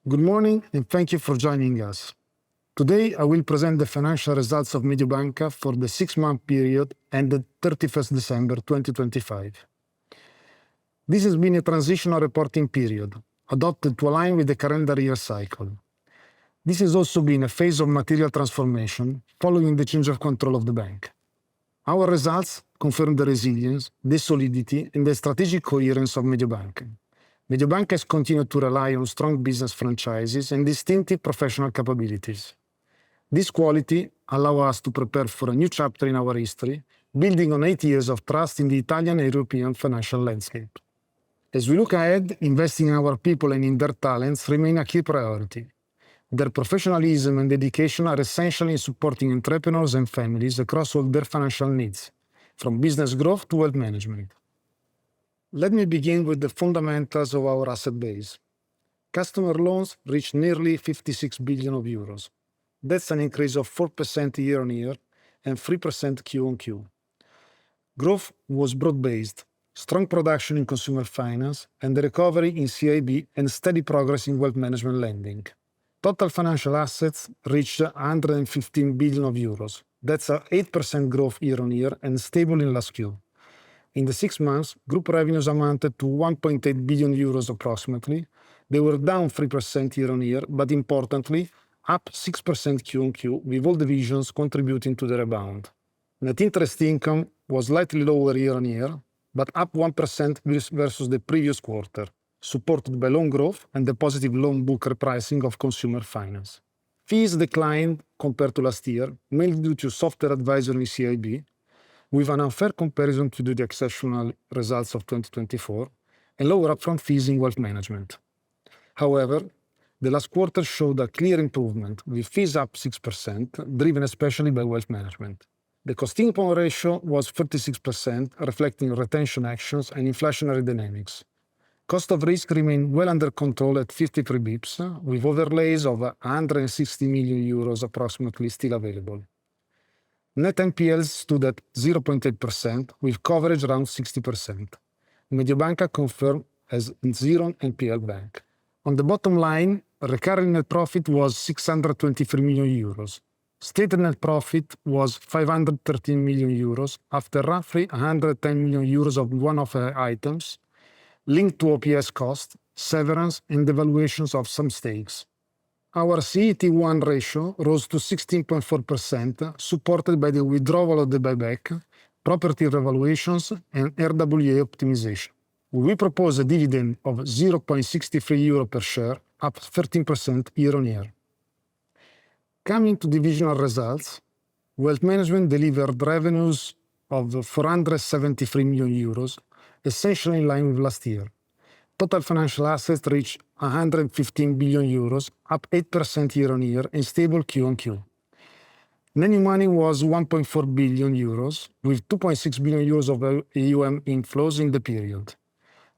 Good morning and thank you for joining us. Today I will present the financial results of Mediobanca for the 6-month period ended 31st December 2025. This has been a transitional reporting period, adopted to align with the calendar year cycle. This has also been a phase of material transformation following the change of control of the bank. Our results confirm the resilience, the solidity, and the strategic coherence of Mediobanca. Mediobanca has continued to rely on strong business franchises and distinctive professional capabilities. This quality allows us to prepare for a new chapter in our history, building on 8 years of trust in the Italian and European financial landscape. As we look ahead, investing in our people and in their talents remain a key priority. Their professionalism and dedication are essential in supporting entrepreneurs and families across all their financial needs, from business growth to wealth management. Let me begin with the fundamentals of our asset base. Customer loans reached nearly 56 billion euros. That's an increase of 4% year-on-year and 3% Q-on-Q. Growth was broad-based, strong production in consumer finance and the recovery in CIB and steady progress in wealth management lending. Total financial assets reached 115 billion euros. That's an 8% growth year-on-year and stable in last Q. In the 6 months, group revenues amounted to 1.8 billion euros approximately. They were down 3% year-on-year, but importantly, up 6% Q-on-Q, with all divisions contributing to the rebound. Net interest income was slightly lower year-on-year, but up 1% versus the previous quarter, supported by loan growth and the positive loan book repricing of consumer finance. Fees declined compared to last year, mainly due to softer advisory in CIB, with an unfair comparison to the exceptional results of 2024, and lower upfront fees in wealth management. However, the last quarter showed a clear improvement, with fees up 6%, driven especially by wealth management. The cost-income ratio was 36%, reflecting retention actions and inflationary dynamics. Cost of risk remained well under control at 53 bps, with overlays of 160 million euros approximately still available. Net NPLs stood at 0.8%, with coverage around 60%. Mediobanca confirmed as zero NPL bank. On the bottom line, recurring net profit was 623 million euros. Stated net profit was 513 million euros after roughly 110 million euros of one-off items linked to OPS cost, severance, and devaluations of some stakes. Our CET1 ratio rose to 16.4%, supported by the withdrawal of the buyback, property revaluations, and RWA optimization. We propose a dividend of 0.63 euro per share, up 13% year-on-year. Coming to divisional results, wealth management delivered revenues of 473 million euros, essentially in line with last year. Total financial assets reached 115 billion euros, up 8% year-on-year and stable Q-on-Q. Net new money was 1.4 billion euros, with 2.6 billion euros of AUM inflows in the period.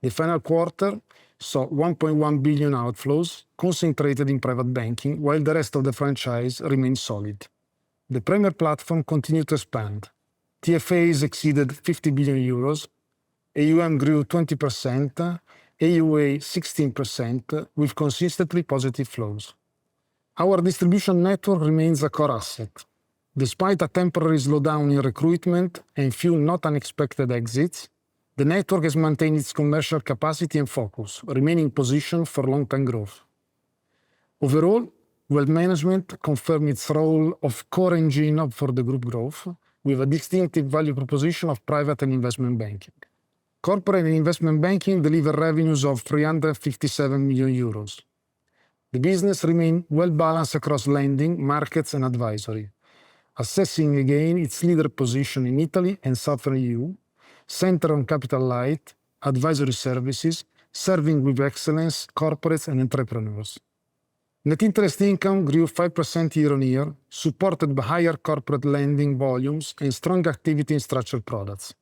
The final quarter saw 1.1 billion outflows, concentrated in private banking, while the rest of the franchise remained solid. The Premier platform continued to expand. TFAs exceeded 50 billion euros, AUM grew 20%, AUA 16%, with consistently positive flows. Our distribution network remains a core asset. Despite a temporary slowdown in recruitment and few not unexpected exits, the network has maintained its commercial capacity and focus, remaining positioned for long-term growth. Overall, wealth management confirmed its role of core engine for the group growth, with a distinctive value proposition of private and investment banking. Corporate and investment banking delivered revenues of 357 million euros. The business remained well-balanced across lending, markets, and advisory, assessing again its leader position in Italy and Southern EU, centered on capital light, advisory services, serving with excellence corporates and entrepreneurs. Net interest income grew 5% year-on-year, supported by higher corporate lending volumes and strong activity in structured products.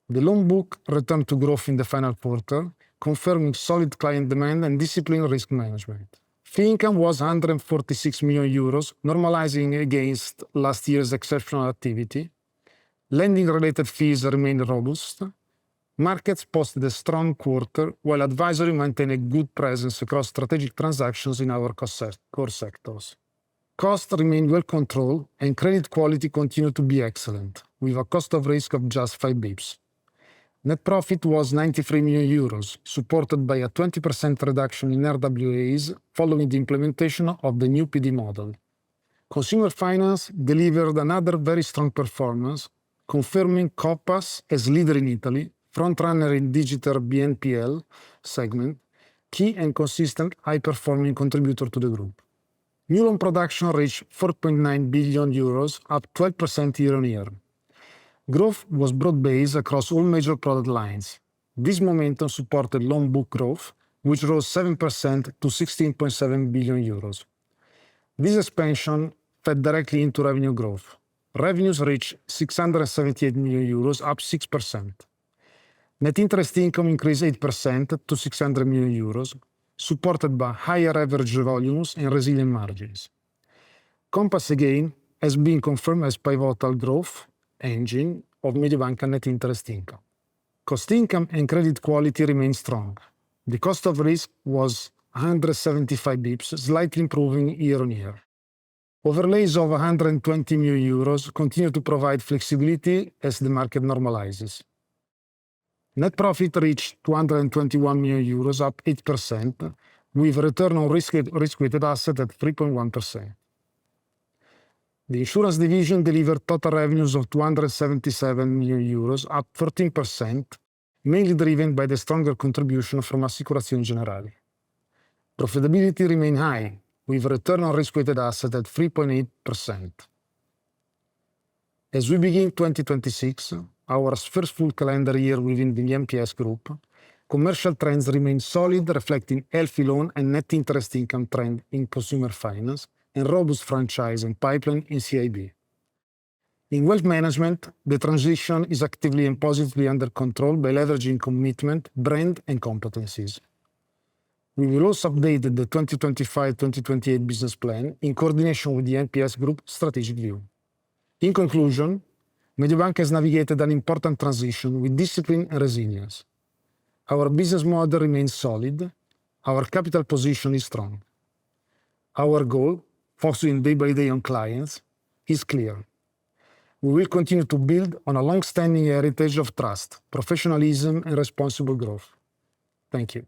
The loan book returned to growth in the final quarter, confirming solid client demand and disciplined risk management. Fee income was 146 million euros, normalizing against last year's exceptional activity. Lending-related fees remained robust. Markets posted a strong quarter, while advisory maintained a good presence across strategic transactions in our core sectors. Costs remained well controlled, and credit quality continued to be excellent, with a cost of risk of just 5 bps. Net profit was 93 million euros, supported by a 20% reduction in RWAs following the implementation of the new PD model. Consumer finance delivered another very strong performance, confirming Coppa's as leader in Italy, frontrunner in digital BNPL segment, key and consistent high-performing contributor to the group. New loan production reached 4.9 billion euros, up 12% year-on-year. Growth was broad-based across all major product lines. This momentum supported loan book growth, which rose 7% to 16.7 billion euros. This expansion fed directly into revenue growth. Revenues reached 678 million euros, up 6%. Net interest income increased 8% to 600 million euros, supported by higher average volumes and resilient margins. Compass again has been confirmed as pivotal growth engine of Mediobanca net interest income. Cost income and credit quality remain strong. The cost of risk was 175 bps, slightly improving year-on-year. Overlays of 120 million euros continue to provide flexibility as the market normalizes. Net profit reached 221 million euros, up 8%, with return on risk-weighted asset at 3.1%. The insurance division delivered total revenues of 277 million euros, up 13%, mainly driven by the stronger contribution from Assicurazioni Generali. Profitability remained high, with return on risk-weighted asset at 3.8%. As we begin 2026, our first full calendar year within the MPS group, commercial trends remain solid, reflecting healthy loan and net interest income trend in consumer finance and robust franchise and pipeline in CIB. In wealth management, the transition is actively and positively under control by leveraging commitment, brand, and competencies. We will also update the 2025-2028 business plan in coordination with the MPS Group strategic view. In conclusion, Mediobanca has navigated an important transition with discipline and resilience. Our business model remains solid. Our capital position is strong. Our goal, focusing day by day on clients, is clear. We will continue to build on a long-standing heritage of trust, professionalism, and responsible growth. Thank you.